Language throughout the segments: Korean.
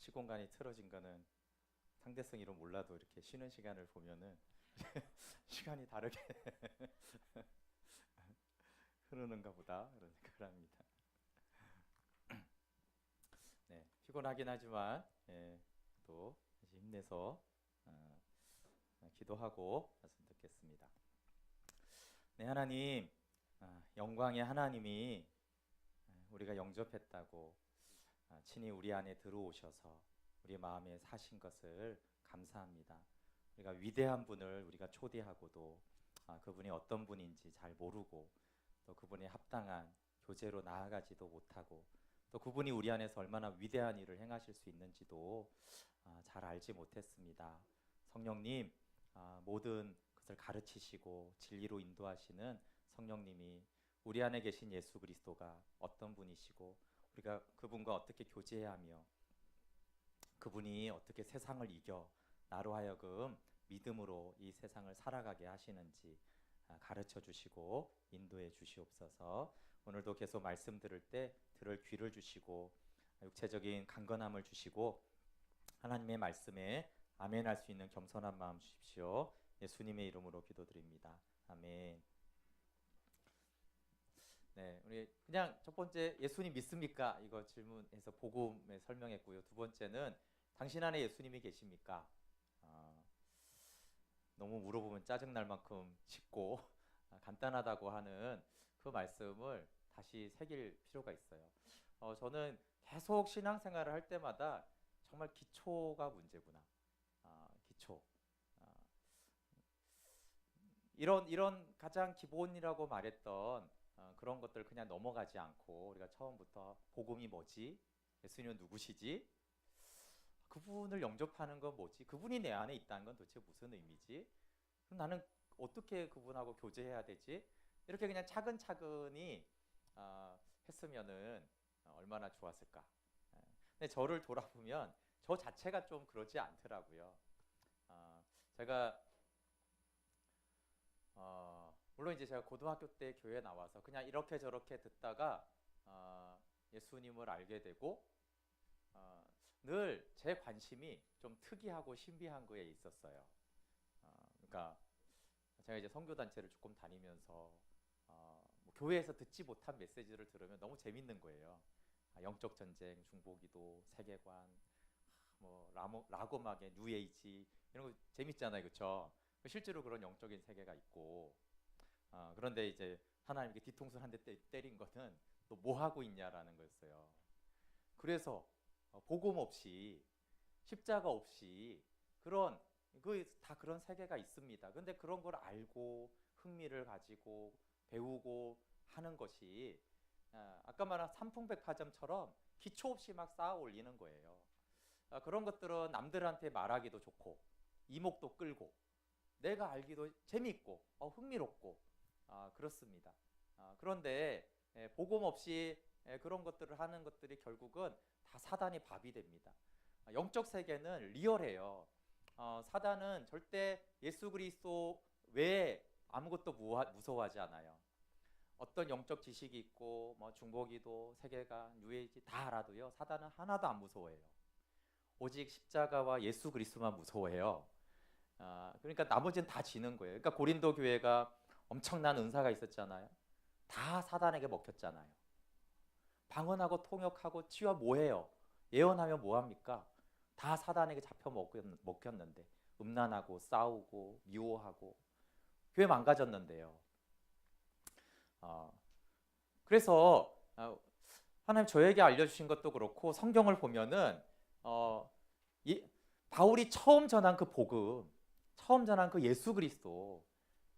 시공간이 틀어진 거는 상대성이로 몰라도 이렇게 쉬는 시간을 보면은 시간이 다르게 흐르는가 보다 그런 생각을 합니다. 네, 피곤하긴 하지만 또 다시 힘내서 어, 기도하고 말씀 듣겠습니다. 네, 하나님, 영광의 하나님이 우리가 영접했다고 친히 우리 안에 들어오셔서 우리 마음에 사신 것을 감사합니다. 우리가 위대한 분을 우리가 초대하고도 그분이 어떤 분인지 잘 모르고 또 그분의 합당한 교제로 나아가지도 못하고 또 그분이 우리 안에서 얼마나 위대한 일을 행하실 수 있는지도 잘 알지 못했습니다. 성령님, 모든 것을 가르치시고 진리로 인도하시는 성령님이 우리 안에 계신 예수 그리스도가 어떤 분이시고 우리가 그분과 어떻게 교제해야 하며 그분이 어떻게 세상을 이겨 나로 하여금 믿음으로 이 세상을 살아가게 하시는지 가르쳐 주시고 인도해 주시옵소서. 오늘도 계속 말씀 들을 때 들을 귀를 주시고 육체적인 강건함을 주시고 하나님의 말씀에 아멘할 수 있는 겸손한 마음 주십시오. 예수님의 이름으로 기도드립니다. 아멘. 네, 우리 그냥 첫 번째 예수님 믿습니까? 이거 질문해서 복음에 설명했고요. 두 번째는 당신 안에 예수님이 계십니까? 너무 물어보면 짜증 날 만큼 쉽고 간단하다고 하는 그 말씀을 다시 새길 필요가 있어요. 저는 계속 신앙생활을 할 때마다 정말 기초가 문제구나. 기초. 아, 이런 가장 기본이라고 말했던 그런 것들 그냥 넘어가지 않고 우리가 처음부터 복음이 뭐지? 예수님은 누구시지? 그분을 영접하는 건 뭐지? 그분이 내 안에 있다는 건 도대체 무슨 의미지? 그럼 나는 어떻게 그분하고 교제해야 되지? 이렇게 그냥 차근차근히 했으면은 얼마나 좋았을까? 근데 저를 돌아보면 저 자체가 좀 그러지 않더라고요. 제가 물론 이제 제가 고등학교 때 교회 나와서 그냥 이렇게 저렇게 듣다가 예수님을 알게 되고 늘 제 관심이 좀 특이하고 신비한 거에 있었어요. 그러니까 제가 이제 선교 단체를 조금 다니면서 뭐 교회에서 듣지 못한 메시지를 들으면 너무 재밌는 거예요. 영적 전쟁, 중보기도, 세계관, 뭐 라고막의 뉴에이지 이런 거 재밌잖아요, 그렇죠? 실제로 그런 영적인 세계가 있고 그런데 이제 하나님께 뒤통수 한 대 때린 거는 너 뭐 하고 있냐라는 거였어요. 그래서 복음 없이 십자가 없이 그런 다 그런 세계가 있습니다. 근데 그런 걸 알고 흥미를 가지고 배우고 하는 것이 아까 말한 삼풍백화점처럼 기초 없이 막 쌓아 올리는 거예요. 그런 것들은 남들한테 말하기도 좋고 이목도 끌고 내가 알기도 재밌고 흥미롭고 그렇습니다. 그런데 복음 없이 그런 것들을 하는 것들이 결국은 다 사단의 밥이 됩니다. 영적 세계는 리얼해요. 사단은 절대 예수 그리스도 외에 아무것도 무서워하지 않아요. 어떤 영적 지식이 있고 뭐 중보기도, 세계관, 뉴에이지 다 알아도요. 사단은 하나도 안 무서워해요. 오직 십자가와 예수 그리스도만 무서워해요. 그러니까 나머지는 다 지는 거예요. 그러니까 고린도 교회가 엄청난 은사가 있었잖아요. 다 사단에게 먹혔잖아요. 방언하고 통역하고 치유하 뭐해요? 예언하면 뭐합니까? 다 사단에게 잡혀 먹혔는데 음란하고 싸우고 미워하고 교회 망가졌는데요. 그래서 하나님 저에게 알려주신 것도 그렇고 성경을 보면은 바울이 처음 전한 그 복음, 처음 전한 그 예수 그리스도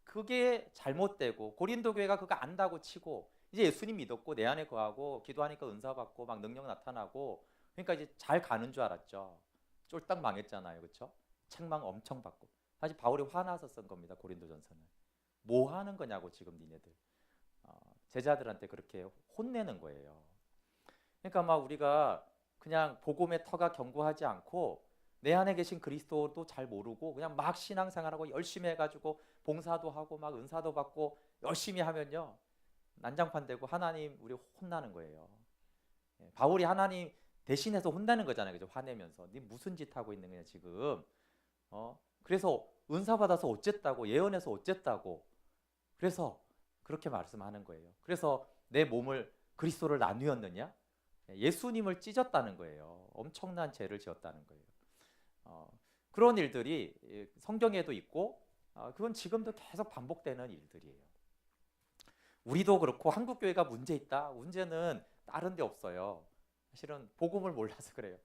그게 잘못되고 고린도 교회가 그거 안다고 치고 이제 예수님 믿었고 내 안에 거하고 기도하니까 은사 받고 막 능력 나타나고 그러니까 이제 잘 가는 줄 알았죠. 쫄딱 망했잖아요, 그렇죠? 책망 엄청 받고 사실 바울이 화나서 쓴 겁니다. 고린도전서는 뭐 하는 거냐고 지금 니네들 제자들한테 그렇게 혼내는 거예요. 그러니까 막 우리가 그냥 복음의 터가 견고하지 않고 내 안에 계신 그리스도도 잘 모르고 그냥 막 신앙생활하고 열심히 해가지고 봉사도 하고 막 은사도 받고 열심히 하면요 난장판 되고 하나님 우리 혼나는 거예요. 바울이 하나님 대신해서 혼나는 거잖아요. 그죠? 화내면서 네 무슨 짓 하고 있는 거냐 지금. 그래서 은사 받아서 어쨌다고, 예언해서 어쨌다고. 그래서 그렇게 말씀하는 거예요. 그래서 내 몸을 그리스도를 나누었느냐? 예수님을 찢었다는 거예요. 엄청난 죄를 지었다는 거예요. 그런 일들이 성경에도 있고 그건 지금도 계속 반복되는 일들이에요. 우리도 그렇고 한국 교회가 문제 있다? 문제는 다른 데 없어요. 사실은 복음을 몰라서 그래요.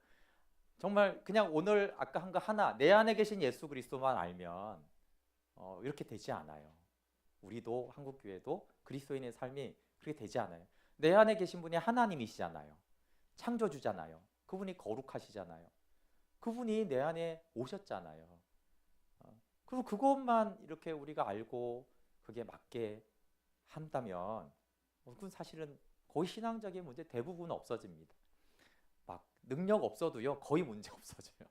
정말 그냥 오늘 아까 한 거 하나, 내 안에 계신 예수 그리스도만 알면 이렇게 되지 않아요. 우리도 한국 교회도 그리스도인의 삶이 그렇게 되지 않아요. 내 안에 계신 분이 하나님이시잖아요. 창조주잖아요. 그분이 거룩하시잖아요. 그분이 내 안에 오셨잖아요. 그리고 그것만 이렇게 우리가 알고 그게 맞게 한다면 그건 사실은 거의 신앙적인 문제 대부분 없어집니다. 막 능력 없어도요 거의 문제 없어져요.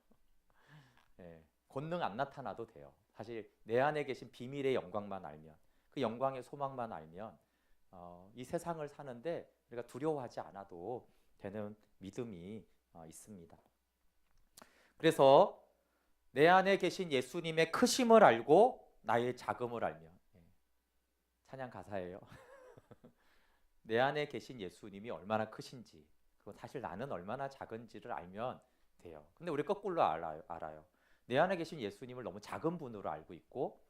예, 권능 안 나타나도 돼요. 사실 내 안에 계신 비밀의 영광만 알면, 그 영광의 소망만 알면 이 세상을 사는데 우리가 두려워하지 않아도 되는 믿음이 있습니다. 그래서 내 안에 계신 예수님의 크심을 알고 나의 작음을 알면, 찬양 가사예요. 내 안에 계신 예수님이 얼마나 크신지, 그거 사실 나는 얼마나 작은지를 알면 돼요. 근데 우리 거꾸로 알아요. 내 안에 계신 예수님을 너무 작은 분으로 알고 있고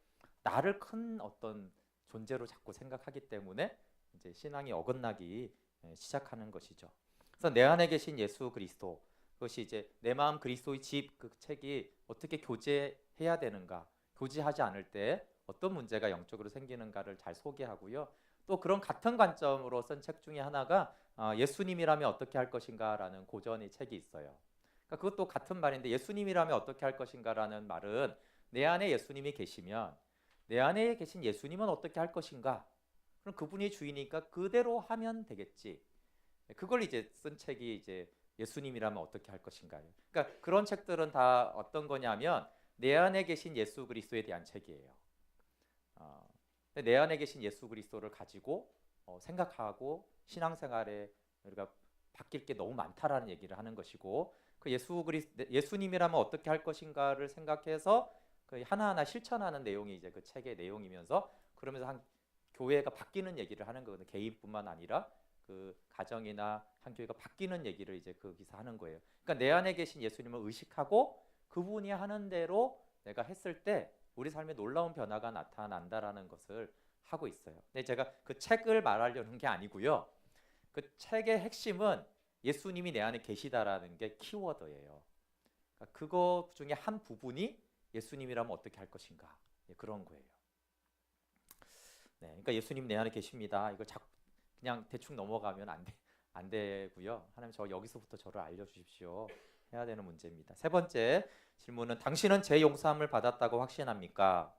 나를 큰 어떤 존재로 자꾸 생각하기 때문에 이제 신앙이 어긋나기 시작하는 것이죠. 그래서 내 안에 계신 예수 그리스도, 그것이 이제 내 마음 그리스도의 집, 그 책이 어떻게 교제해야 되는가, 교제하지 않을 때 어떤 문제가 영적으로 생기는가를 잘 소개하고요. 또 그런 같은 관점으로 쓴 책 중에 하나가 예수님이라면 어떻게 할 것인가라는 고전의 책이 있어요. 그러니까 그것도 같은 말인데, 예수님이라면 어떻게 할 것인가라는 말은 내 안에 예수님이 계시면 내 안에 계신 예수님은 어떻게 할 것인가? 그럼 그분이 주이니까 그대로 하면 되겠지. 그걸 이제 쓴 책이 이제 예수님이라면 어떻게 할 것인가요. 그러니까 그런 책들은 다 어떤 거냐면 내 안에 계신 예수 그리스도에 대한 책이에요. 내 안에 계신 예수 그리스도를 가지고 생각하고 신앙생활에 우리가 바뀔 게 너무 많다라는 얘기를 하는 것이고, 그 예수님이라면 어떻게 할 것인가를 생각해서 그 하나하나 실천하는 내용이 이제 그 책의 내용이면서, 그러면서 한 교회가 바뀌는 얘기를 하는 거거든요. 개인뿐만 아니라 그 가정이나 한 교회가 바뀌는 얘기를 이제 거기서 하는 거예요. 그러니까 내 안에 계신 예수님을 의식하고 그분이 하는 대로 내가 했을 때 우리 삶에 놀라운 변화가 나타난다라는 것을 하고 있어요. 근데 제가 그 책을 말하려는 게 아니고요. 그 책의 핵심은 예수님이 내 안에 계시다라는 게 키워드예요. 그러니까 그거 중에 한 부분이 예수님이라면 어떻게 할 것인가, 그런 거예요. 네, 그러니까 예수님 내 안에 계십니다. 이걸 그냥 대충 넘어가면 안 되고요. 하나님, 저 여기서부터 저를 알려주십시오. 해야 되는 문제입니다. 세 번째 질문은, 당신은 죄 용서함을 받았다고 확신합니까?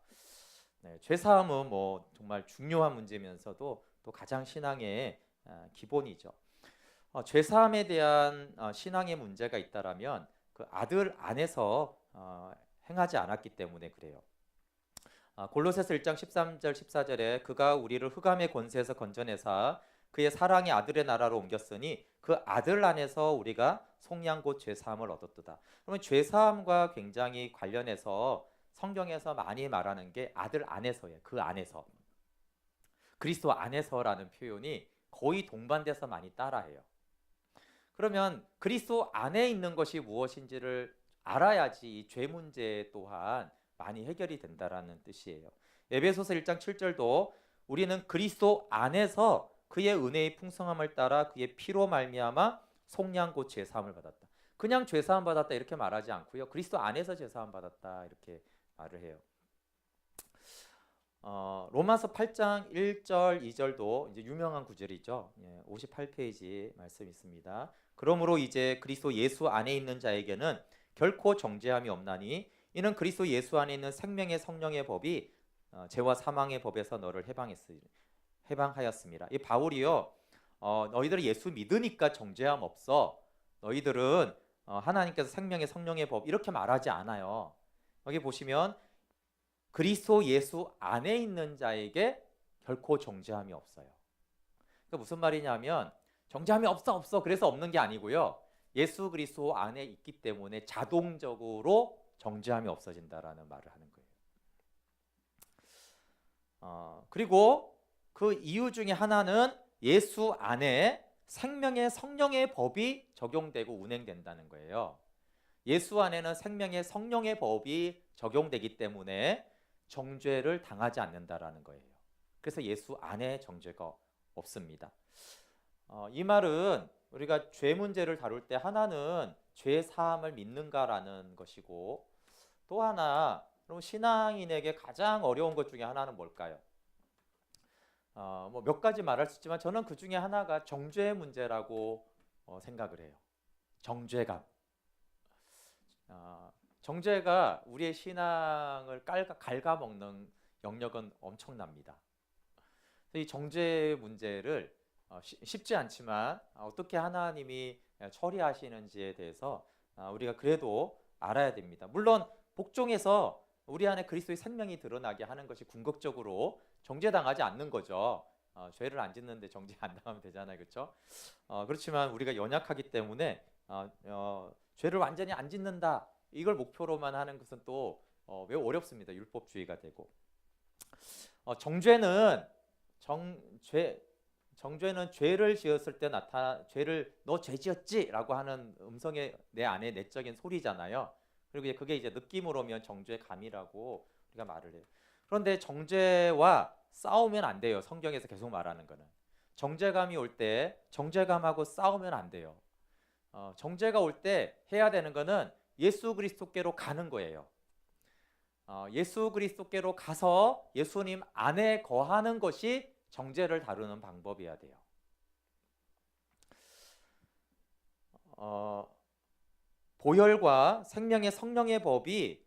네, 죄 사함은 뭐 정말 중요한 문제면서도 또 가장 신앙의 기본이죠. 죄 사함에 대한 신앙의 문제가 있다라면 그 아들 안에서 행하지 않았기 때문에 그래요. 골로새서 1장 13절 14절에 그가 우리를 흑암의 권세에서 건져내사 그의 사랑의 아들의 나라로 옮겼으니 그 아들 안에서 우리가 속량 곧 죄사함을 얻었도다. 그러면 죄사함과 굉장히 관련해서 성경에서 많이 말하는 게 아들 안에서예요. 그 안에서. 그리스도 안에서라는 표현이 거의 동반돼서 많이 따라해요. 그러면 그리스도 안에 있는 것이 무엇인지를 알아야지 이 죄 문제 또한 많이 해결이 된다라는 뜻이에요. 에베소서 1장 7절도 우리는 그리스도 안에서 그의 은혜의 풍성함을 따라 그의 피로 말미암아 속량 곧 죄사함을 받았다. 그냥 죄사함 받았다 이렇게 말하지 않고요. 그리스도 안에서 죄사함 받았다 이렇게 말을 해요. 로마서 8장 1절 2절도 이제 유명한 구절이죠. 58페이지 말씀 있습니다. 그러므로 이제 그리스도 예수 안에 있는 자에게는 결코 정죄함이 없나니 이는 그리스도 예수 안에 있는 생명의 성령의 법이 죄와 사망의 법에서 너를 해방하였습니다. 이 바울이요, 너희들은 예수 믿으니까 정죄함 없어. 너희들은 하나님께서 생명의 성령의 법 이렇게 말하지 않아요. 여기 보시면 그리스도 예수 안에 있는 자에게 결코 정죄함이 없어요. 그러니까 무슨 말이냐면 정죄함이 없어 그래서 없는 게 아니고요. 예수 그리스도 안에 있기 때문에 자동적으로 정죄함이 없어진다라는 말을 하는 거예요. 그리고 그 이유 중에 하나는 예수 안에 생명의 성령의 법이 적용되고 운행된다는 거예요. 예수 안에는 생명의 성령의 법이 적용되기 때문에 정죄를 당하지 않는다라는 거예요. 그래서 예수 안에 정죄가 없습니다. 이 말은 우리가 죄 문제를 다룰 때 하나는 죄 사함을 믿는가라는 것이고, 또 하나 그럼 신앙인에게 가장 어려운 것 중에 하나는 뭘까요? 뭐 몇 가지 말할 수 있지만 저는 그 중에 하나가 정죄 문제라고 생각을 해요. 정죄감. 정죄가 우리의 신앙을 갉아먹는 영역은 엄청납니다. 이 정죄 문제를 쉽지 않지만 어떻게 하나님이 처리하시는지에 대해서 우리가 그래도 알아야 됩니다. 물론 복종해서 우리 안에 그리스도의 생명이 드러나게 하는 것이 궁극적으로 정죄당하지 않는 거죠. 죄를 안 짓는데 정죄 안 당하면 되잖아요, 그렇죠? 그렇지만 우리가 연약하기 때문에 죄를 완전히 안 짓는다, 이걸 목표로만 하는 것은 또 매우 어렵습니다. 율법주의가 되고. 정죄는 죄를 지었을 때 죄를 너 죄 지었지라고 하는 음성의 내 안에 내적인 소리잖아요. 그리고 그게 이제 느낌으로 오면 정죄감이라고 우리가 말을 해요. 그런데 정죄와 싸우면 안 돼요. 성경에서 계속 말하는 거는 정죄감이 올 때 정죄감하고 싸우면 안 돼요. 정죄가 올 때 해야 되는 거는 예수 그리스도께로 가는 거예요. 예수 그리스도께로 가서 예수님 안에 거하는 것이 정죄를 다루는 방법이어야 돼요. 보혈과 생명의 성령의 법이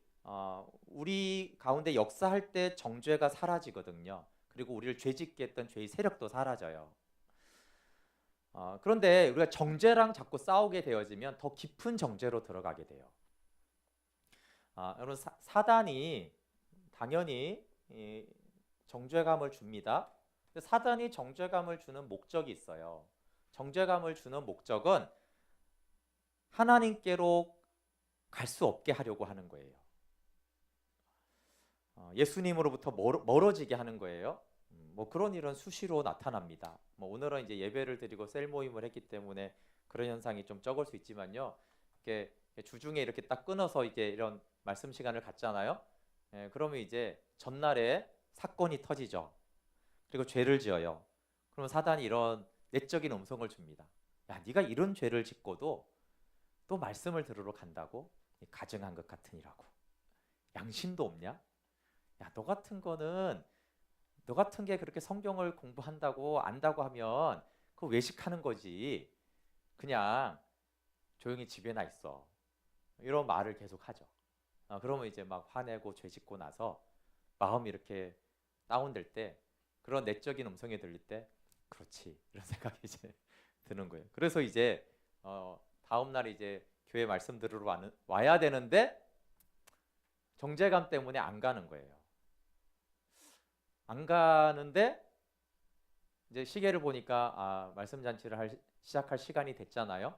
우리 가운데 역사할 때 정죄가 사라지거든요. 그리고 우리를 죄짓게 했던 죄의 세력도 사라져요. 그런데 우리가 정죄랑 자꾸 싸우게 되어지면 더 깊은 정죄로 들어가게 돼요. 여러분, 사단이 당연히 정죄감을 줍니다. 근데 사단이 정죄감을 주는 목적이 있어요. 정죄감을 주는 목적은 하나님께로 갈 수 없게 하려고 하는 거예요. 예수님으로부터 멀어지게 하는 거예요. 뭐 그런 일은 수시로 나타납니다. 뭐 오늘은 이제 예배를 드리고 셀 모임을 했기 때문에 그런 현상이 좀 적을 수 있지만요. 이렇게 주중에 이렇게 딱 끊어서 이제 이런 말씀 시간을 갖잖아요. 그러면 이제 전날에 사건이 터지죠. 그리고 죄를 지어요. 그러면 사단이 이런 내적인 음성을 줍니다. 야, 네가 이런 죄를 짓고도 또 말씀을 들으러 간다고? 가증한 것 같으니라고. 양심도 없냐? 야, 너 같은 게 그렇게 성경을 공부한다고 안다고 하면 그거 외식하는 거지. 그냥 조용히 집에나 있어. 이런 말을 계속 하죠. 그러면 이제 막 화내고 죄 짓고 나서 마음이 이렇게 다운될 때, 그런 내적인 음성이 들릴 때, 그렇지, 이런 생각이 이제 드는 거예요. 그래서 이제 다음 날 이제 교회 말씀 들으러 와야 되는데 정죄감 때문에 안 가는 거예요. 안 가는데 이제 시계를 보니까 말씀 잔치를 시작할 시간이 됐잖아요.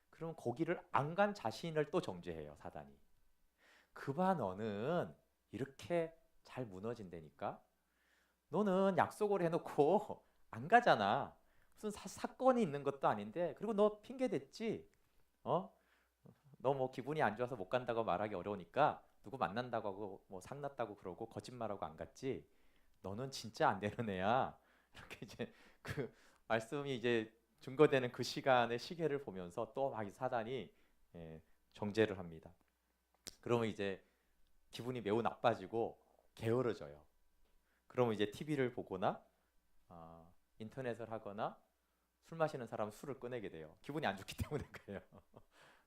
그럼 거기를 안 간 자신을 또 정죄해요, 사단이. 그봐, 너는 이렇게 잘 무너진다니까? 너는 약속을 해놓고 안 가잖아. 무슨 사건이 있는 것도 아닌데. 그리고 너 핑계 댔지? 너 뭐 기분이 안 좋아서 못 간다고 말하기 어려우니까 누구 만난다고 하고 뭐 상났다고 그러고 거짓말하고 안 갔지? 너는 진짜 안 되는 애야. 이렇게 이제 그 말씀이 이제 증거되는 그 시간의 시계를 보면서 또 막 사단이 정죄를 합니다. 그러면 이제 기분이 매우 나빠지고 게으러져요. 그러면 이제 TV를 보거나 인터넷을 하거나 술 마시는 사람은 술을 꺼내게 돼요. 기분이 안 좋기 때문에 그래요.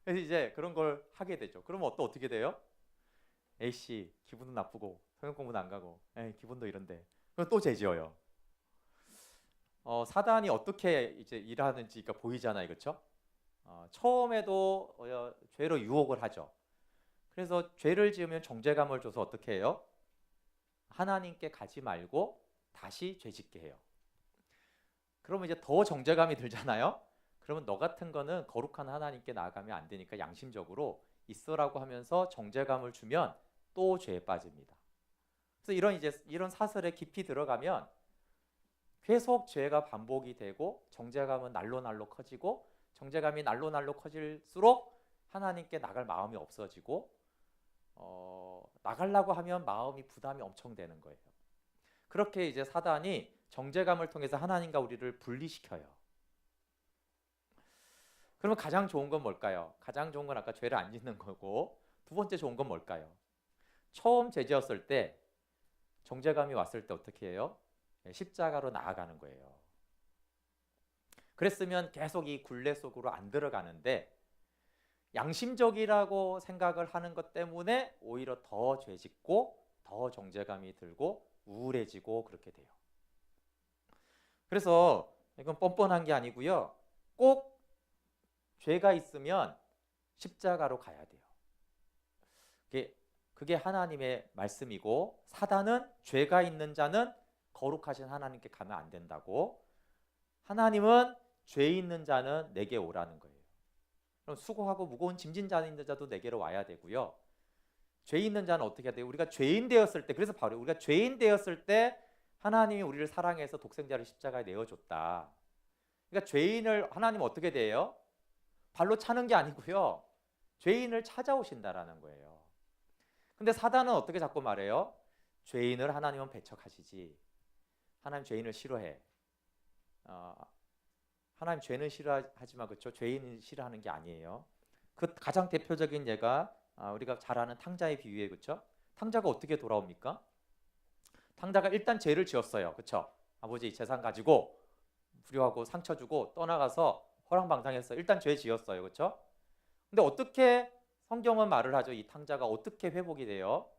그래서 이제 그런 걸 하게 되죠. 그러면 또 어떻게 돼요? A씨 기분도 나쁘고 성경 공부도 안 가고 기분도 이런데, 그럼 또 죄지어요. 사단이 어떻게 이제 일하는지가 보이잖아요, 그렇죠? 처음에도 죄로 유혹을 하죠. 그래서 죄를 지으면 정죄감을 줘서 어떻게 해요? 하나님께 가지 말고 다시 죄짓게 해요. 그러면 이제 더 정죄감이 들잖아요. 그러면 너 같은 거는 거룩한 하나님께 나아가면 안 되니까 양심적으로 있어라고 하면서 정죄감을 주면 또 죄에 빠집니다. 그래서 이런 사설에 깊이 들어가면 계속 죄가 반복이 되고 정죄감은 날로 커지고 정죄감이 날로 커질수록 하나님께 나갈 마음이 없어지고 나가려고 하면 마음이 부담이 엄청 되는 거예요. 그렇게 이제 사단이 정죄감을 통해서 하나님과 우리를 분리시켜요. 그러면 가장 좋은 건 뭘까요? 가장 좋은 건 아까 죄를 안 짓는 거고, 두 번째 좋은 건 뭘까요? 처음 죄 지었을 때 정죄감이 왔을 때 어떻게 해요? 십자가로 나아가는 거예요. 그랬으면 계속 이 굴레 속으로 안 들어가는데 양심적이라고 생각을 하는 것 때문에 오히려 더 죄 짓고 더 정죄감이 들고 우울해지고 그렇게 돼요. 그래서 이건 뻔뻔한 게 아니고요. 꼭 죄가 있으면 십자가로 가야 돼요. 그게 하나님의 말씀이고, 사단은 죄가 있는 자는 거룩하신 하나님께 가면 안 된다고, 하나님은 죄 있는 자는 내게 오라는 거예요. 그럼 수고하고 무거운 짐진 자 있는 자도 내게로 와야 되고요. 죄 있는 자는 어떻게 해야 돼요? 우리가 죄인 되었을 때, 그래서 바로 우리가 죄인 되었을 때 하나님이 우리를 사랑해서 독생자를 십자가에 내어줬다. 그러니까 죄인을 하나님 어떻게 돼요? 발로 차는 게 아니고요. 죄인을 찾아오신다라는 거예요. 근데 사단은 어떻게 자꾸 말해요? 죄인을 하나님은 배척하시지. 하나님 죄인을 싫어해. 하나님 죄는 싫어하지만 그렇죠. 죄인을 싫어하는 게 아니에요. 그 가장 대표적인 예가 우리가 잘 아는 탕자의 비유에, 그렇죠? 탕자가 어떻게 돌아옵니까? 탕자가 일단 죄를 지었어요. 그렇죠? 아버지 재산 가지고 불효하고 상처 주고 떠나가서 허랑방탕했어. 일단 죄 지었어요. 그렇죠? 근데 어떻게 성경은 말을 하죠? 이 탕자가 어떻게 회복이 돼요?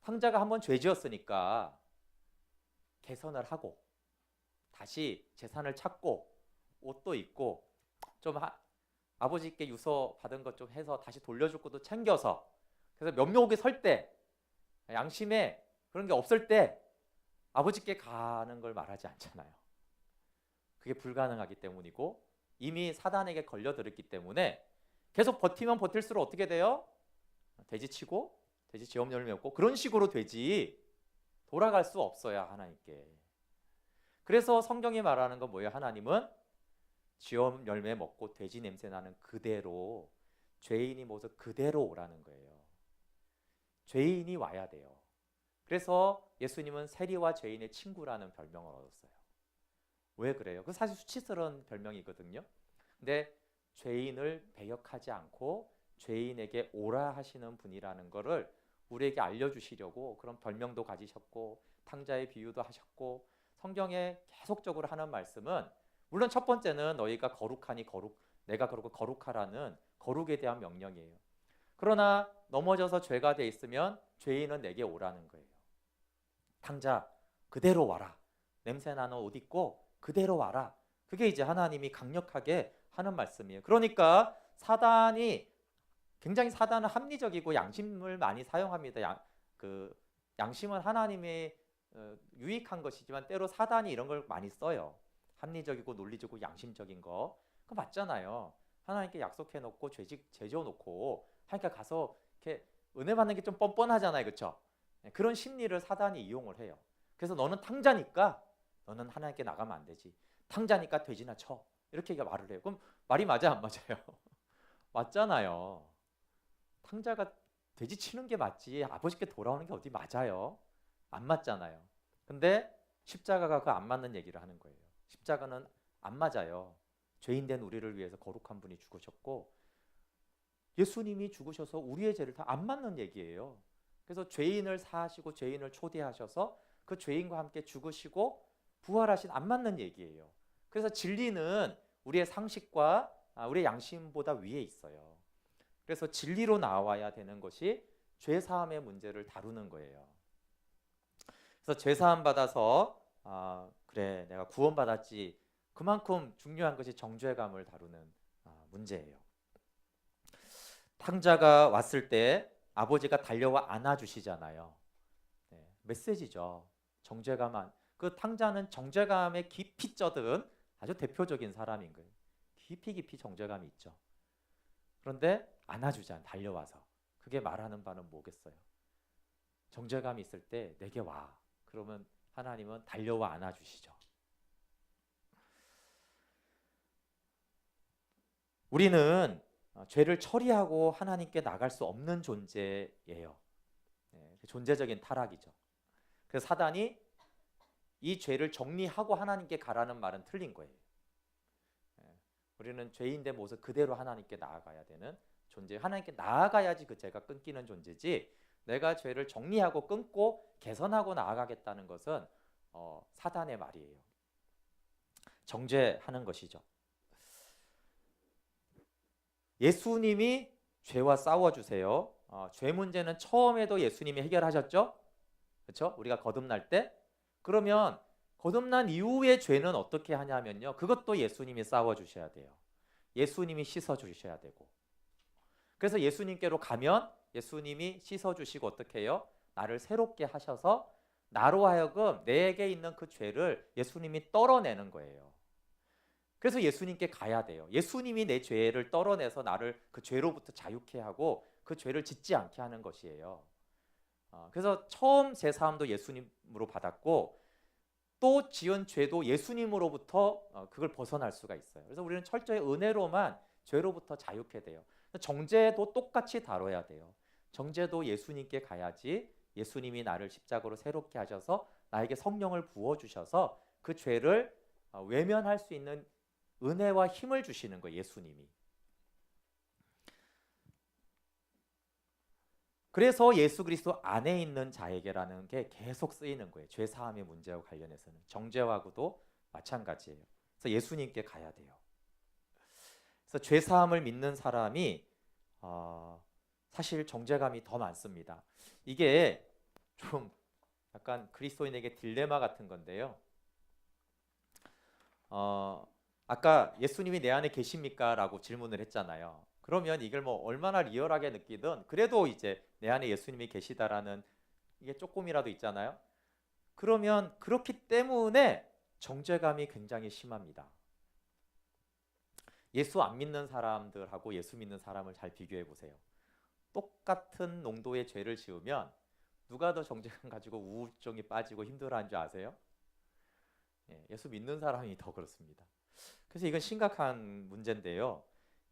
탕자가 한번 죄 지었으니까 개선을 하고 다시 재산을 찾고 옷도 입고 좀 아버지께 유서 받은 것 좀 해서 다시 돌려줄 것도 챙겨서, 그래서 면목이 설 때, 양심에 그런 게 없을 때 아버지께 가는 걸 말하지 않잖아요. 그게 불가능하기 때문이고 이미 사단에게 걸려들었기 때문에 계속 버티면 버틸수록 어떻게 돼요? 돼지치고 돼지 지엄 열매 없고 그런 식으로 되지 돌아갈 수 없어요, 하나님께. 그래서 성경이 말하는 건 뭐예요? 하나님은 지엄 열매 먹고 돼지 냄새 나는 그대로, 죄인이 모습 그대로 오라는 거예요. 죄인이 와야 돼요. 그래서 예수님은 세리와 죄인의 친구라는 별명을 얻었어요. 왜 그래요? 그 사실 수치스러운 별명이거든요. 근데 죄인을 배역하지 않고 죄인에게 오라 하시는 분이라는 거를 우리에게 알려주시려고 그런 별명도 가지셨고 탕자의 비유도 하셨고, 성경에 계속적으로 하는 말씀은, 물론 첫 번째는 너희가 거룩하니 내가 그러고 거룩하라는 거룩에 대한 명령이에요. 그러나 넘어져서 죄가 돼 있으면 죄인은 내게 오라는 거예요. 탕자 그대로 와라. 냄새나는 옷 입고 그대로 와라. 그게 이제 하나님이 강력하게 하는 말씀이에요. 그러니까 사단은 합리적이고 양심을 많이 사용합니다. 양심은 하나님의 유익한 것이지만 때로 사단이 이런 걸 많이 써요. 합리적이고 논리적이고 양심적인 거. 그거 맞잖아요. 하나님께 약속해 놓고 죄 지어 놓고 하니까 가서 이렇게 은혜 받는 게 좀 뻔뻔하잖아요. 그렇죠? 그런 심리를 사단이 이용을 해요. 그래서 너는 탕자니까 너는 하나님께 나가면 안 되지. 탕자니까 돼지나 쳐. 이렇게 말을 해요. 그럼 말이 맞아 안 맞아요? 맞잖아요. 탕자가 돼지 치는 게 맞지 아버지께 돌아오는 게 어디 맞아요? 안 맞잖아요. 근데 십자가가 그 안 맞는 얘기를 하는 거예요. 십자가는 안 맞아요. 죄인된 우리를 위해서 거룩한 분이 죽으셨고 예수님이 죽으셔서 우리의 죄를 다 안 맞는 얘기예요. 그래서 죄인을 사하시고 죄인을 초대하셔서 그 죄인과 함께 죽으시고 부활하신 안 맞는 얘기예요. 그래서 진리는 우리의 상식과 우리의 양심보다 위에 있어요. 그래서 진리로 나와야 되는 것이 죄사함의 문제를 다루는 거예요. 그래서 죄사함 받아서 그래 내가 구원받았지, 그만큼 중요한 것이 정죄감을 다루는 문제예요. 탕자가 왔을 때 아버지가 달려와 안아주시잖아요. 메시지죠. 정죄감 그 탕자는 정죄감에 깊이 쪄든 아주 대표적인 사람인 거예요. 깊이 정죄감이 있죠. 그런데 안아주잖아, 달려와서. 그게 말하는 바는 뭐겠어요? 정죄감이 있을 때 내게 와. 그러면 하나님은 달려와 안아주시죠. 우리는 죄를 처리하고 하나님께 나갈 수 없는 존재예요. 존재적인 타락이죠. 그래서 사단이 이 죄를 정리하고 하나님께 가라는 말은 틀린 거예요. 우리는 죄인의 모습 그대로 하나님께 나아가야 되는 존재. 하나님께 나아가야지 그 죄가 끊기는 존재지, 내가 죄를 정리하고 끊고 개선하고 나아가겠다는 것은 사단의 말이에요. 정죄하는 것이죠. 예수님이 죄와 싸워주세요. 죄 문제는 처음에도 예수님이 해결하셨죠? 그렇죠? 우리가 거듭날 때. 그러면 거듭난 이후의 죄는 어떻게 하냐면요, 그것도 예수님이 싸워주셔야 돼요. 예수님이 씻어주셔야 되고. 그래서 예수님께로 가면 예수님이 씻어주시고 어떻게 해요? 나를 새롭게 하셔서 나로 하여금 내게 있는 그 죄를 예수님이 떨어내는 거예요. 그래서 예수님께 가야 돼요. 예수님이 내 죄를 떨어내서 나를 그 죄로부터 자유케 하고 그 죄를 짓지 않게 하는 것이에요. 그래서 처음 제사함도 예수님으로 받았고 또 지은 죄도 예수님으로부터 그걸 벗어날 수가 있어요. 그래서 우리는 철저히 은혜로만 죄로부터 자유케 돼요. 정죄도 똑같이 다뤄야 돼요. 정죄도 예수님께 가야지 예수님이 나를 십자가로 새롭게 하셔서 나에게 성령을 부어주셔서 그 죄를 외면할 수 있는 은혜와 힘을 주시는 거예요. 예수님이. 그래서 예수 그리스도 안에 있는 자에게라는 게 계속 쓰이는 거예요. 죄 사함의 문제와 관련해서는. 정죄하고도 마찬가지예요. 그래서 예수님께 가야 돼요. 그래서 죄 사함을 믿는 사람이 사실 정죄감이 더 많습니다. 이게 좀 약간 그리스도인에게 딜레마 같은 건데요. 아까 예수님이 내 안에 계십니까? 라고 질문을 했잖아요. 그러면 이걸 뭐 얼마나 리얼하게 느끼든 그래도 이제 내 안에 예수님이 계시다라는 이게 조금이라도 있잖아요. 그러면 그렇기 때문에 정죄감이 굉장히 심합니다. 예수 안 믿는 사람들하고 예수 믿는 사람을 잘 비교해 보세요. 똑같은 농도의 죄를 지으면 누가 더 정죄감 가지고 우울증이 빠지고 힘들어하는 줄 아세요? 예수 믿는 사람이 더 그렇습니다. 그래서 이건 심각한 문제인데요.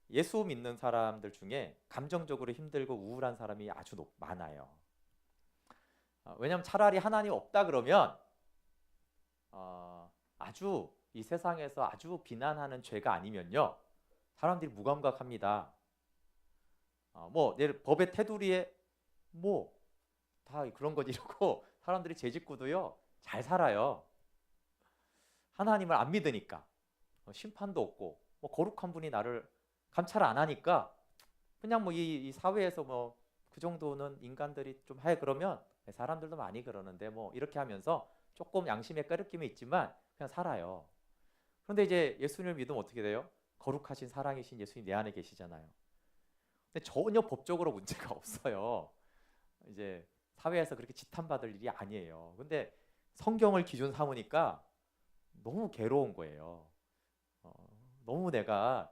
예수 믿는 사람들 중에 감정적으로 힘들고 우울한 사람이 아주 많아요. 왜냐하면 차라리 하나님 없다 그러면 아주 이 세상에서 아주 비난하는 죄가 아니면요, 사람들이 무감각합니다. 뭐 법의 테두리에 뭐 다 그런 것 이러고 사람들이 죄 짓고도요 잘 살아요. 하나님을 안 믿으니까. 심판도 없고 뭐 거룩한 분이 나를 감찰 안 하니까 그냥 뭐 이 사회에서 뭐 그 정도는 인간들이 좀 해 그러면 사람들도 많이 그러는데 뭐 이렇게 하면서 조금 양심의 꺼리낌이 있지만 그냥 살아요. 그런데 이제 예수님을 믿으면 어떻게 돼요? 거룩하신 사랑이신 예수님 내 안에 계시잖아요. 근데 전혀 법적으로 문제가 없어요. 이제 사회에서 그렇게 지탄받을 일이 아니에요. 근데 성경을 기준 삼으니까 너무 괴로운 거예요. 너무 내가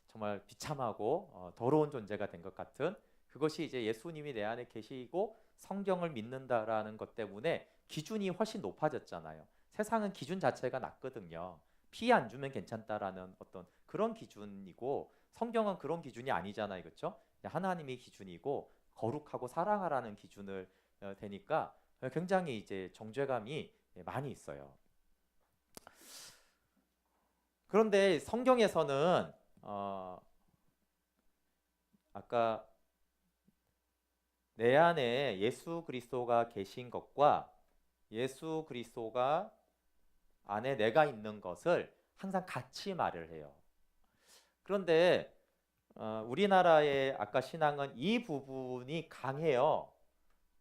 정말 비참하고 더러운 존재가 된 것 같은, 그것이 이제 예수님이 내 안에 계시고 성경을 믿는다라는 것 때문에 기준이 훨씬 높아졌잖아요. 세상은 기준 자체가 낮거든요. 피해 안 주면 괜찮다라는 어떤 그런 기준이고 성경은 그런 기준이 아니잖아요. 그렇죠? 하나님이 기준이고 거룩하고 사랑하라는 기준을 되니까 굉장히 이제 정죄감이 많이 있어요. 그런데 성경에서는 아까 내 안에 예수 그리스도가 계신 것과 예수 그리스도가 안에 내가 있는 것을 항상 같이 말을 해요. 그런데 우리나라의 아까 신앙은 이 부분이 강해요.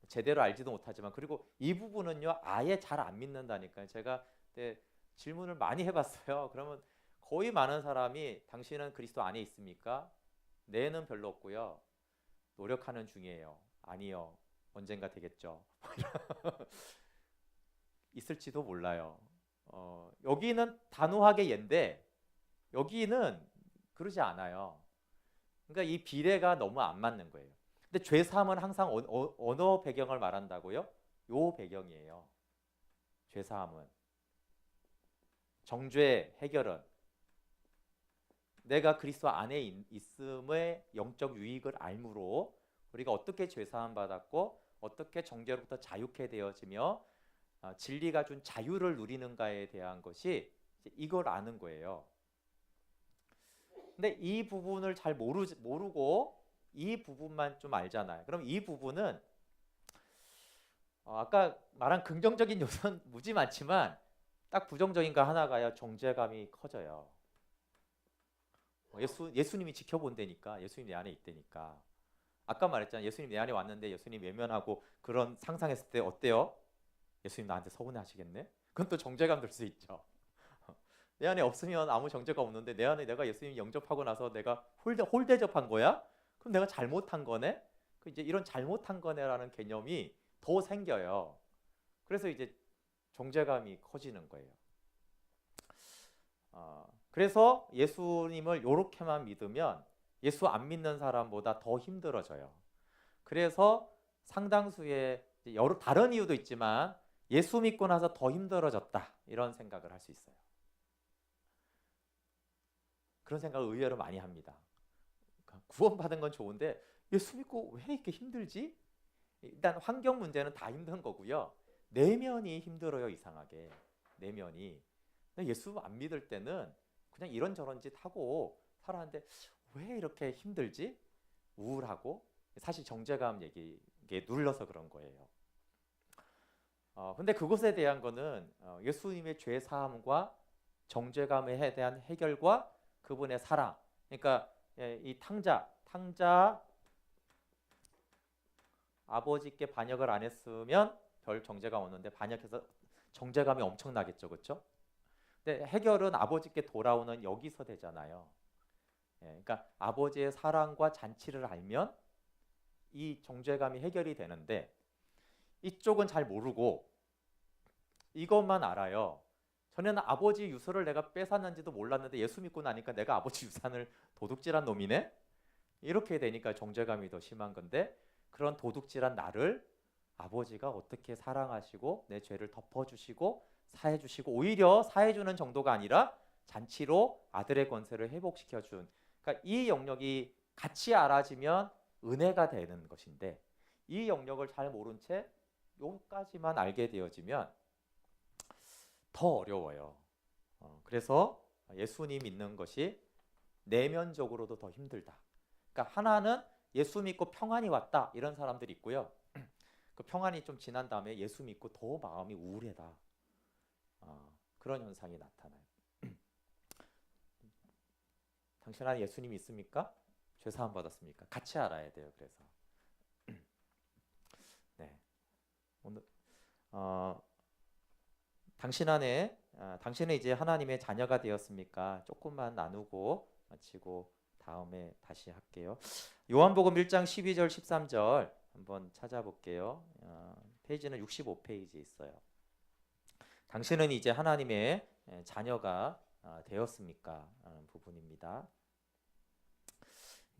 제대로 알지도 못하지만. 그리고 이 부분은요 아예 잘 안 믿는다니까요. 제가 질문을 많이 해봤어요. 그러면 거의 많은 사람이 당신은 그리스도 안에 있습니까? 네는 별로 없고요. 노력하는 중이에요. 아니요. 언젠가 되겠죠. 있을지도 몰라요. 여기는 단호하게 예인데 여기는 그러지 않아요. 그러니까 이 비례가 너무 안 맞는 거예요. 근데 죄사함은 항상 어느 배경을 말한다고요? 요 배경이에요. 죄사함은. 정죄 해결은 내가 그리스도 안에 있음의 영적 유익을 알므로 우리가 어떻게 죄사함 받았고 어떻게 정죄로부터 자유케 되어지며 진리가 준 자유를 누리는가에 대한 것이 이걸 아는 거예요. 근데 이 부분을 잘 모르고 이 부분만 좀 알잖아요. 그럼 이 부분은 아까 말한 긍정적인 요소는 무지 많지만 딱 부정적인 거 하나가요. 정죄감이 커져요. 예수님이 지켜본다니까. 예수님 내 안에 있다니까. 아까 말했잖아요. 예수님 내 안에 왔는데 예수님 외면하고 그런 상상했을 때 어때요? 예수님 나한테 서운해하시겠네? 그건 또 정죄감 들 수 있죠. 내 안에 없으면 아무 정죄가 없는데 내 안에 내가 예수님 영접하고 나서 내가 홀대접한 거야? 그럼 내가 잘못한 거네? 이제 이런 잘못한 거네라는 개념이 더 생겨요. 그래서 이제 정죄감이 커지는 거예요. 그래서 예수님을 이렇게만 믿으면 예수 안 믿는 사람보다 더 힘들어져요. 그래서 상당수의 여러 다른 이유도 있지만 예수 믿고 나서 더 힘들어졌다 이런 생각을 할 수 있어요. 그런 생각을 의외로 많이 합니다. 구원받은 건 좋은데 예수 믿고 왜 이렇게 힘들지? 일단 환경 문제는 다 힘든 거고요. 내면이 힘들어요. 이상하게 내면이. 근데 예수 안 믿을 때는 그냥 이런저런 짓 하고 살았는데 왜 이렇게 힘들지? 우울하고 사실 정죄감 얘기에 눌러서 그런 거예요. 근데 그것에 대한 거는 예수님의 죄 사함과 정죄감에 대한 해결과 그분의 사랑. 그러니까 이 탕자 아버지께 반역을 안 했으면 별 정죄감 없는데 반역해서 정죄감이 엄청나겠죠, 그렇죠? 근데 해결은 아버지께 돌아오는 여기서 되잖아요. 그러니까 아버지의 사랑과 잔치를 알면 이 정죄감이 해결이 되는데 이쪽은 잘 모르고 이것만 알아요. 전에는 아버지 유서를 내가 뺏었는지도 몰랐는데 예수 믿고 나니까 내가 아버지 유산을 도둑질한 놈이네? 이렇게 되니까 정죄감이 더 심한 건데 그런 도둑질한 나를 아버지가 어떻게 사랑하시고 내 죄를 덮어주시고 사해주시고 오히려 사해주는 정도가 아니라 잔치로 아들의 권세를 회복시켜준 그러니까 이 영역이 같이 알아지면 은혜가 되는 것인데 이 영역을 잘 모른 채 여기까지만 알게 되어지면 더 어려워요. 그래서 예수님 믿는 것이 내면적으로도 더 힘들다. 그러니까 하나는 예수 믿고 평안이 왔다 이런 사람들이 있고요. 그 평안이 좀 지난 다음에 예수 믿고 더 마음이 우울해다. 그런 현상이 나타나요. 당신 안에 예수님이 있습니까? 죄 사함 받았습니까? 같이 알아야 돼요. 그래서 네. 오늘 당신은 이제 하나님의 자녀가 되었습니까? 조금만 나누고 마치고 다음에 다시 할게요. 요한복음 1장 12절 13절 한번 찾아볼게요. 페이지는 65페이지에 있어요. 당신은 이제 하나님의 자녀가 되었습니까? 라는 부분입니다.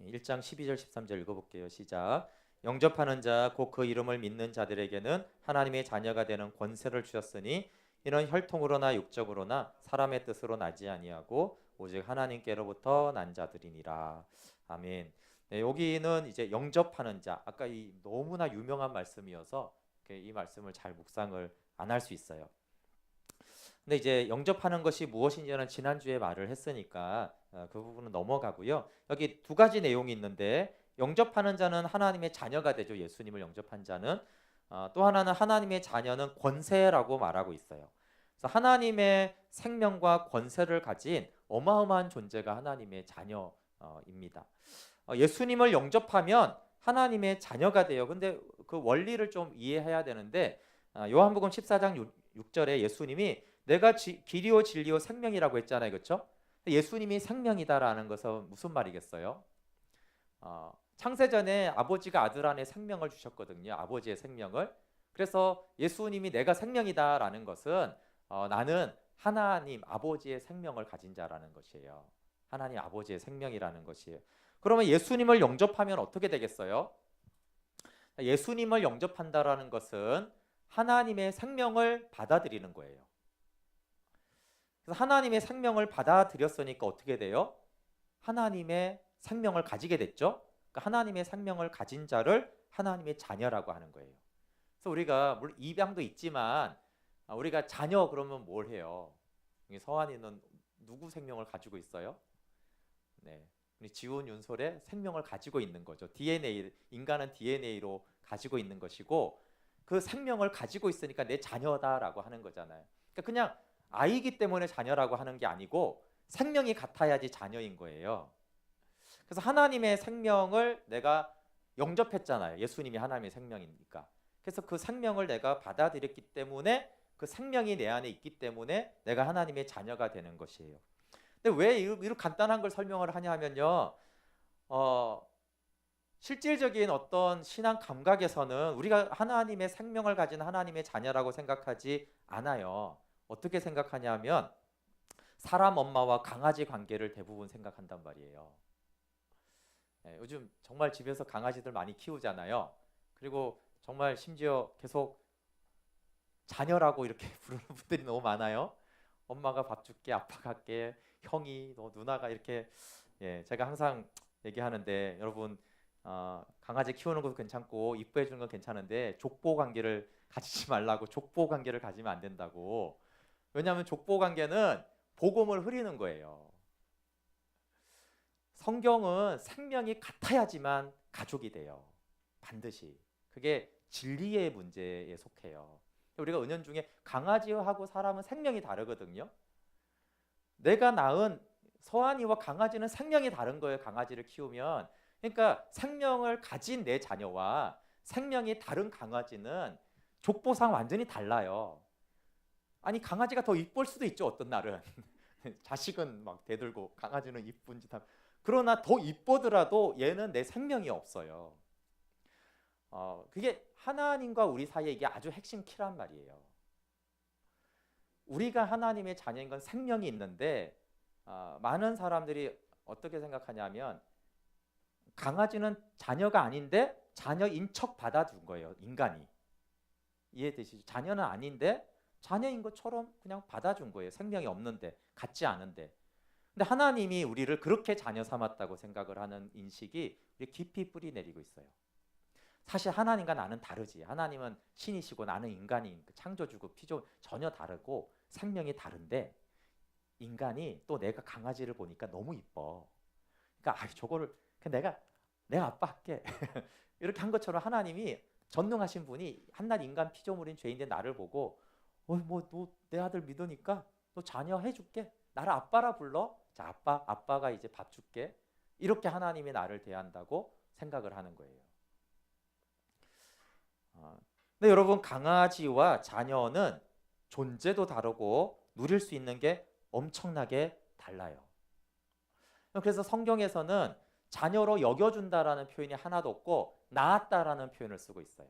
1장 12절 13절 읽어볼게요. 시작. 영접하는 자 곧 그 이름을 믿는 자들에게는 하나님의 자녀가 되는 권세를 주셨으니 이는 혈통으로나 육적으로나 사람의 뜻으로 나지 아니하고 오직 하나님께로부터 난 자들이니라. 아멘. 네, 여기는 이제 영접하는 자. 아까 이 너무나 유명한 말씀이어서 이 말씀을 잘 묵상을 안 할 수 있어요. 근데 이제 영접하는 것이 무엇인지는 지난주에 말을 했으니까 그 부분은 넘어가고요. 여기 두 가지 내용이 있는데 영접하는 자는 하나님의 자녀가 되죠. 예수님을 영접한 자는. 또 하나는 하나님의 자녀는 권세라고 말하고 있어요. 그래서 하나님의 생명과 권세를 가진 어마어마한 존재가 하나님의 자녀입니다. 예수님을 영접하면 하나님의 자녀가 돼요. 근데 그 원리를 좀 이해해야 되는데 요한복음 14장 6절에 예수님이 내가 길이요 진리요 생명이라고 했잖아요. 그렇죠? 예수님이 생명이다라는 것은 무슨 말이겠어요? 창세전에 아버지가 아들 안에 생명을 주셨거든요. 아버지의 생명을. 그래서 예수님이 내가 생명이다라는 것은 나는 하나님 아버지의 생명을 가진 자라는 것이에요. 하나님 아버지의 생명이라는 것이에요. 그러면 예수님을 영접하면 어떻게 되겠어요? 예수님을 영접한다라는 것은 하나님의 생명을 받아들이는 거예요. 그래서 하나님의 생명을 받아들였으니까 어떻게 돼요? 하나님의 생명을 가지게 됐죠. 그러니까 하나님의 생명을 가진 자를 하나님의 자녀라고 하는 거예요. 그래서 우리가 물론 입양도 있지만 우리가 자녀 그러면 뭘 해요? 서한이는 누구 생명을 가지고 있어요? 네, 우리 지훈, 윤솔의 생명을 가지고 있는 거죠. DNA, 인간은 DNA로 가지고 있는 것이고 그 생명을 가지고 있으니까 내 자녀다라고 하는 거잖아요. 그러니까 그냥 아이기 때문에 자녀라고 하는 게 아니고 생명이 같아야지 자녀인 거예요. 그래서 하나님의 생명을 내가 영접했잖아요. 예수님이 하나님의 생명이니까. 그래서 그 생명을 내가 받아들였기 때문에 그 생명이 내 안에 있기 때문에 내가 하나님의 자녀가 되는 것이에요. 근데 왜 이렇게 간단한 걸 설명을 하냐 하면요. 실질적인 어떤 신앙 감각에서는 우리가 하나님의 생명을 가진 하나님의 자녀라고 생각하지 않아요. 어떻게 생각하냐면 사람 엄마와 강아지 관계를 대부분 생각한단 말이에요. 네, 요즘 정말 집에서 강아지들 많이 키우잖아요. 그리고 정말 심지어 계속 자녀라고 이렇게 부르는 분들이 너무 많아요. 엄마가 밥 줄게, 아빠 갈게, 형이, 너 누나가 이렇게. 제가 항상 얘기하는데 여러분 강아지 키우는 것도 괜찮고 이뻐해 주는 건 괜찮은데 족보 관계를 가지지 말라고. 족보 관계를 가지면 안 된다고. 왜냐하면 족보 관계는 복음을 흐리는 거예요. 성경은 생명이 같아야지만 가족이 돼요. 반드시. 그게 진리의 문제에 속해요. 우리가 은연중에 강아지하고 사람은 생명이 다르거든요. 내가 낳은 서한이와 강아지는 생명이 다른 거예요. 강아지를 키우면. 그러니까 생명을 가진 내 자녀와 생명이 다른 강아지는 족보상 완전히 달라요. 아니 강아지가 더 이쁠 수도 있죠. 어떤 날은. 자식은 막 대들고 강아지는 이쁜 짓 하면. 그러나 더 이쁘더라도 얘는 내 생명이 없어요. 그게 하나님과 우리 사이에 이게 아주 핵심 키란 말이에요. 우리가 하나님의 자녀인 건 생명이 있는데 많은 사람들이 어떻게 생각하냐면 강아지는 자녀가 아닌데 자녀인 척 받아준 거예요. 인간이. 이해되시죠? 자녀는 아닌데 자녀인 것처럼 그냥 받아준 거예요. 생명이 없는데, 같지 않은데. 근데 하나님이 우리를 그렇게 자녀 삼았다고 생각을 하는 인식이 우리 깊이 뿌리 내리고 있어요. 사실 하나님과 나는 다르지. 하나님은 신이시고 나는 인간인, 창조주고 피조 전혀 다르고 생명이 다른데 인간이 또 내가 강아지를 보니까 너무 이뻐. 그러니까 저거를 그냥 내가 아빠 할게. 이렇게 한 것처럼 하나님이 전능하신 분이 한낱 인간 피조물인 죄인된 나를 보고 뭐 너 내 아들 믿으니까 너 자녀 해줄게. 나를 아빠라 불러. 자, 아빠가 이제 밥 줄게. 이렇게 하나님이 나를 대한다고 생각을 하는 거예요. 근데 여러분 강아지와 자녀는 존재도 다르고 누릴 수 있는 게 엄청나게 달라요. 그래서 성경에서는 자녀로 여겨준다라는 표현이 하나도 없고 낳았다라는 표현을 쓰고 있어요.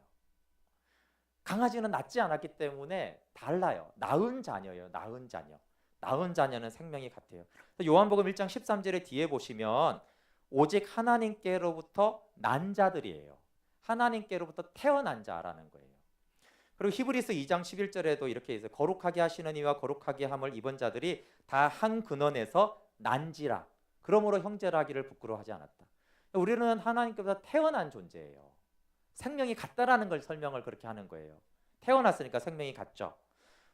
강아지는 낳지 않았기 때문에 달라요. 낳은 자녀예요. 낳은 자녀. 낳은 자녀는 생명이 같아요. 요한복음 1장 13절에 뒤에 보시면 오직 하나님께로부터 난 자들이에요. 하나님께로부터 태어난 자라는 거예요. 그리고 히브리서 2장 11절에도 이렇게 있어요. 거룩하게 하시는 이와 거룩하게 함을 입은 자들이 다 한 근원에서 난지라. 그러므로 형제라 하기를 부끄러워하지 않았다. 우리는 하나님께로부터 태어난 존재예요. 생명이 같다라는 걸 설명을 그렇게 하는 거예요. 태어났으니까 생명이 같죠.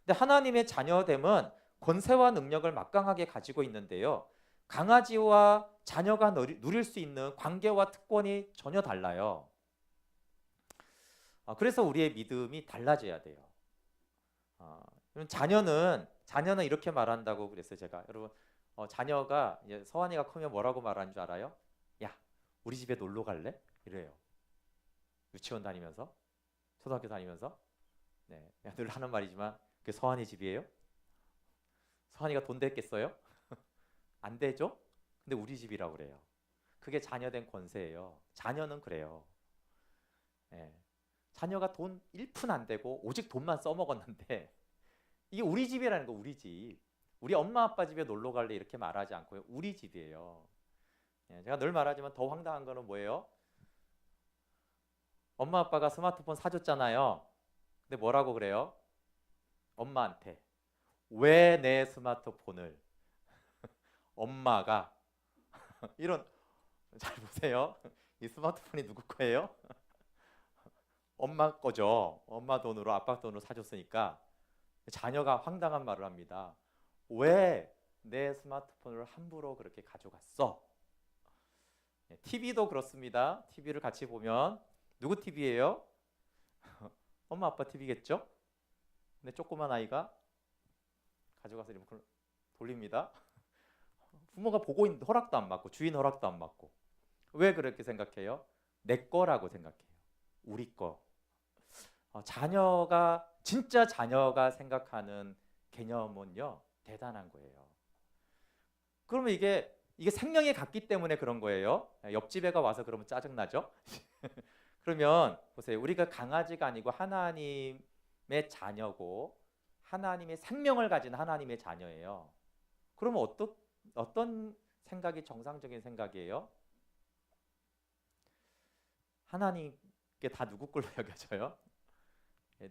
근데 하나님의 자녀됨은 권세와 능력을 막강하게 가지고 있는데요. 강아지와 자녀가 누릴 수 있는 관계와 특권이 전혀 달라요. 그래서 우리의 믿음이 달라져야 돼요. 자녀는 이렇게 말한다고 그랬어요. 제가 여러분 자녀가 이제 서환이가 크면 뭐라고 말하는 줄 알아요? 야, 우리 집에 놀러 갈래? 이래요. 유치원 다니면서, 초등학교 다니면서. 네, 늘 하는 말이지만 그게 서환이 집이에요? 서환이가 돈 됐겠어요? 안 되죠? 근데 우리 집이라고 그래요. 그게 자녀된 권세예요. 자녀는 그래요. 네. 자녀가 돈 1푼 안 되고 오직 돈만 써먹었는데 이게 우리 집이라는 거, 우리 집. 우리 엄마 아빠 집에 놀러 갈래 이렇게 말하지 않고요. 우리 집이에요. 예, 제가 늘 말하지만 더 황당한 거는 뭐예요? 엄마 아빠가 스마트폰 사줬잖아요. 근데 뭐라고 그래요? 엄마한테 왜 내 스마트폰을 엄마가 이런, 잘 보세요. 이 스마트폰이 누구 거예요? 엄마 거죠. 엄마 돈으로, 아빠 돈으로 사줬으니까. 자녀가 황당한 말을 합니다. 왜 내 스마트폰을 함부로 그렇게 가져갔어? TV도 그렇습니다. TV를 같이 보면 누구 TV예요? 엄마 아빠 TV겠죠? 근데 조그만 아이가 가져가서 리모컨을 돌립니다. 부모가 보고 있는데 허락도 안 받고 주인 허락도 안 받고. 왜 그렇게 생각해요? 내 거라고 생각해요. 우리 거. 자녀가, 진짜 자녀가 생각하는 개념은요, 대단한 거예요. 그러면 이게 생명이 같기 때문에 그런 거예요. 옆집 애가 와서 그러면 짜증나죠? 그러면 보세요. 우리가 강아지가 아니고 하나님의 자녀고 하나님의 생명을 가진 하나님의 자녀예요. 그러면 어떤 생각이 정상적인 생각이에요? 하나님께 다 누구 걸로 여겨져요?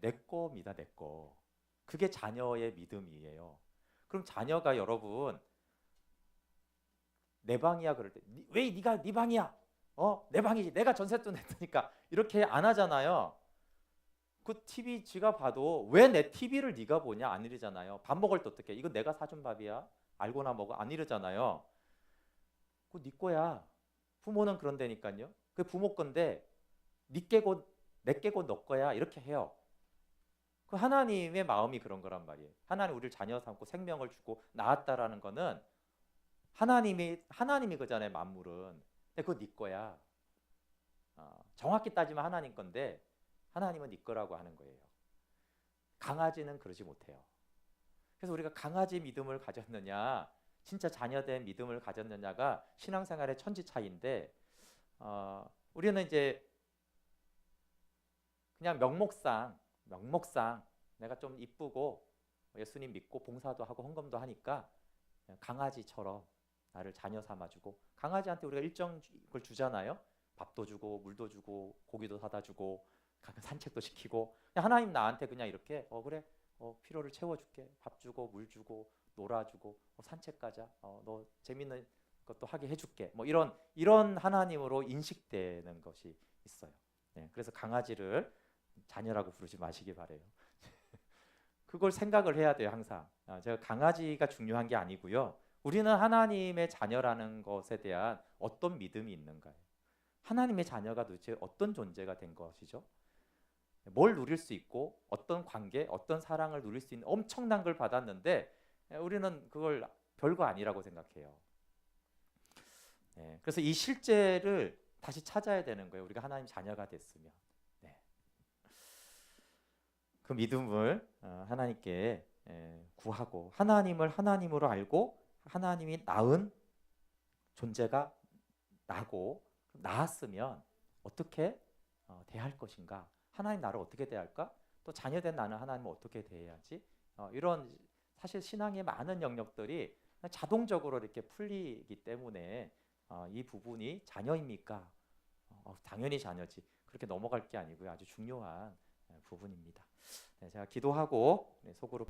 내 겁니다, 내 거. 그게 자녀의 믿음이에요. 그럼 자녀가, 여러분, 내 방이야 그럴 때 왜 네가 네 방이야? 내 방이지. 내가 전셋돈 냈으니까. 이렇게 안 하잖아요. 그 TV 지가 봐도 왜 내 TV를 네가 보냐? 안 이러잖아요. 밥 먹을 때 어떻게? 이거 내가 사준 밥이야. 알고나 먹어. 안 이러잖아요. 그거 네 거야. 부모는 그런다니까요. 그 부모 건데 네 깨고 내 깨고 너 거야. 이렇게 해요. 그 하나님의 마음이 그런 거란 말이에요. 하나님 우리를 자녀 삼고 생명을 주고 낳았다라는 거는 하나님이 그잖아요. 만물은. 근데 그거 네 거야. 정확히 따지면 하나님 건데 하나님은 네 거라고 하는 거예요. 강아지는 그러지 못해요. 그래서 우리가 강아지 믿음을 가졌느냐, 진짜 자녀된 믿음을 가졌느냐가 신앙생활의 천지 차이인데, 우리는 이제 그냥 명목상 내가 좀 이쁘고 예수님 믿고 봉사도 하고 헌금도 하니까 강아지처럼 나를 자녀 삼아주고, 강아지한테 우리가 일정 걸 주잖아요. 밥도 주고 물도 주고 고기도 사다 주고 가끔 산책도 시키고, 하나님 나한테 그냥 이렇게 그래, 필요를 채워줄게. 밥 주고 물 주고 놀아주고 산책 가자. 너 재밌는 것도 하게 해줄게. 뭐 이런 하나님으로 인식되는 것이 있어요. 네, 그래서 강아지를 자녀라고 부르지 마시기 바래요. 그걸 생각을 해야 돼요, 항상. 제가 강아지가 중요한 게 아니고요. 우리는 하나님의 자녀라는 것에 대한 어떤 믿음이 있는가요? 하나님의 자녀가 도대체 어떤 존재가 된 것이죠? 뭘 누릴 수 있고 어떤 관계, 어떤 사랑을 누릴 수 있는 엄청난 걸 받았는데 우리는 그걸 별거 아니라고 생각해요. 네, 그래서 이 실제를 다시 찾아야 되는 거예요. 우리가 하나님 자녀가 됐으면. 네. 그 믿음을 하나님께 구하고, 하나님을 하나님으로 알고 하나님이 낳은 존재가 나고, 낳았으면 어떻게 대할 것인가? 하나님 나를 어떻게 대할까? 또 자녀된 나는 하나님을 어떻게 대해야지? 이런 사실 신앙의 많은 영역들이 자동적으로 이렇게 풀리기 때문에 이 부분이 자녀입니까? 당연히 자녀지. 그렇게 넘어갈 게 아니고요. 아주 중요한 부분입니다. 네, 제가 기도하고 속으로